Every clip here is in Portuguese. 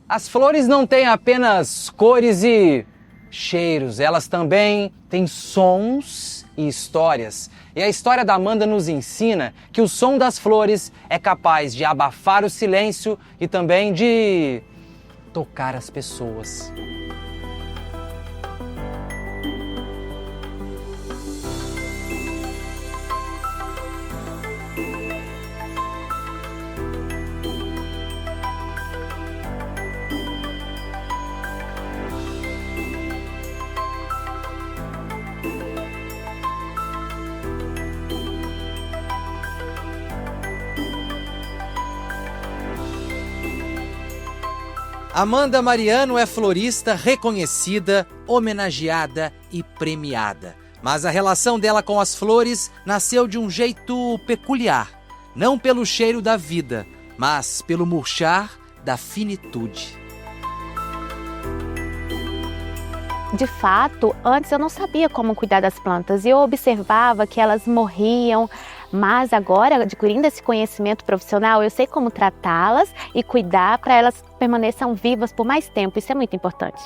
As flores não têm apenas cores e cheiros, elas também têm sons e histórias. E a história da Amanda nos ensina que o som das flores é capaz de abafar o silêncio e também de tocar as pessoas. Amanda Mariano é florista reconhecida, homenageada e premiada. Mas a relação dela com as flores nasceu de um jeito peculiar. Não pelo cheiro da vida, mas pelo murchar da finitude. De fato, antes eu não sabia como cuidar das plantas e eu observava que elas morriam, mas agora, adquirindo esse conhecimento profissional, eu sei como tratá-las e cuidar para elas permaneçam vivas por mais tempo. Isso é muito importante.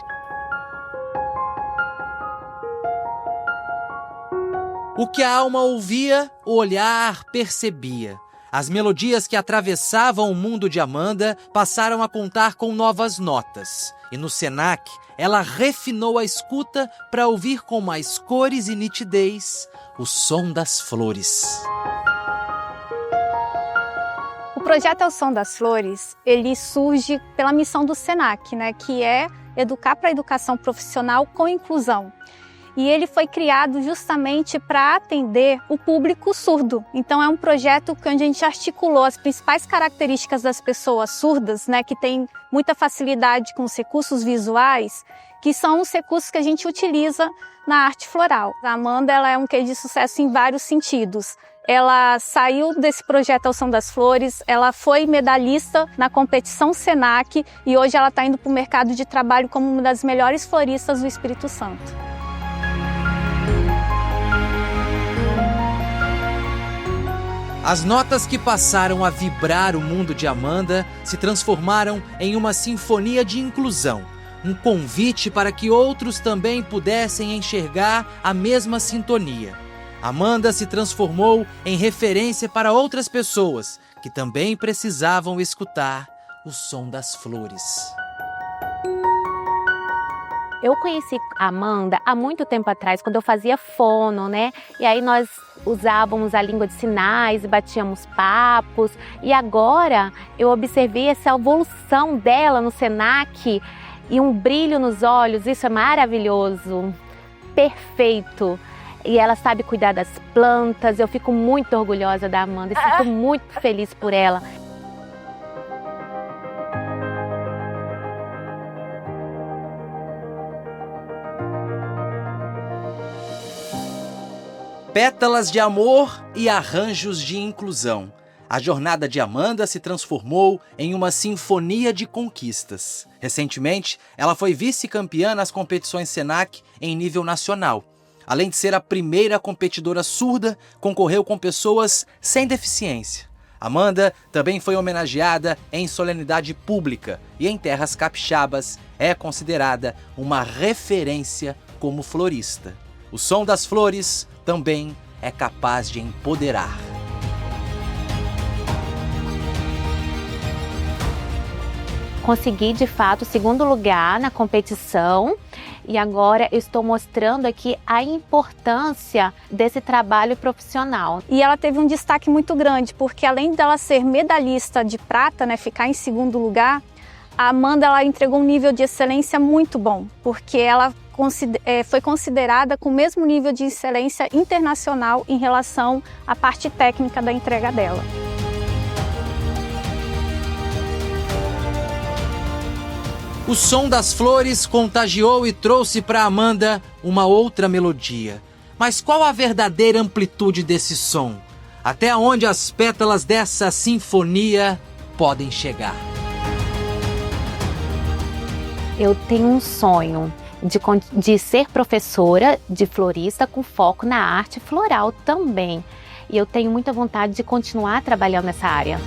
O que a alma ouvia, o olhar percebia. As melodias que atravessavam o mundo de Amanda passaram a contar com novas notas. E no Senac, ela refinou a escuta para ouvir com mais cores e nitidez o som das flores. O projeto É o Som das Flores, ele surge pela missão do Senac, que é educar para a educação profissional com inclusão. E ele foi criado justamente para atender o público surdo. Então é um projeto onde a gente articulou as principais características das pessoas surdas, que têm muita facilidade com os recursos visuais, que são os recursos que a gente utiliza na arte floral. A Amanda ela é um case de sucesso em vários sentidos. Ela saiu desse projeto Ao Som das Flores, ela foi medalhista na competição Senac e hoje ela está indo para o mercado de trabalho como uma das melhores floristas do Espírito Santo. As notas que passaram a vibrar o mundo de Amanda se transformaram em uma sinfonia de inclusão, um convite para que outros também pudessem enxergar a mesma sintonia. Amanda se transformou em referência para outras pessoas que também precisavam escutar o som das flores. Eu conheci a Amanda há muito tempo atrás, quando eu fazia fono, E aí nós usávamos a língua de sinais, batíamos papos. E agora eu observei essa evolução dela no Senac e um brilho nos olhos. Isso é maravilhoso, perfeito. E ela sabe cuidar das plantas. Eu fico muito orgulhosa da Amanda e fico muito feliz por ela. Pétalas de amor e arranjos de inclusão. A jornada de Amanda se transformou em uma sinfonia de conquistas. Recentemente, ela foi vice-campeã nas competições Senac em nível nacional. Além de ser a primeira competidora surda, concorreu com pessoas sem deficiência. Amanda também foi homenageada em solenidade pública e em terras capixabas é considerada uma referência como florista. O som das flores também é capaz de empoderar. Consegui, de fato, o segundo lugar na competição e agora eu estou mostrando aqui a importância desse trabalho profissional. E ela teve um destaque muito grande, porque além dela ser medalhista de prata, ficar em segundo lugar, a Amanda ela entregou um nível de excelência muito bom, porque ela foi considerada com o mesmo nível de excelência internacional em relação à parte técnica da entrega dela. O som das flores contagiou e trouxe para Amanda uma outra melodia. Mas qual a verdadeira amplitude desse som? Até onde as pétalas dessa sinfonia podem chegar? Eu tenho um sonho de ser professora de florista com foco na arte floral também. E eu tenho muita vontade de continuar trabalhando nessa área.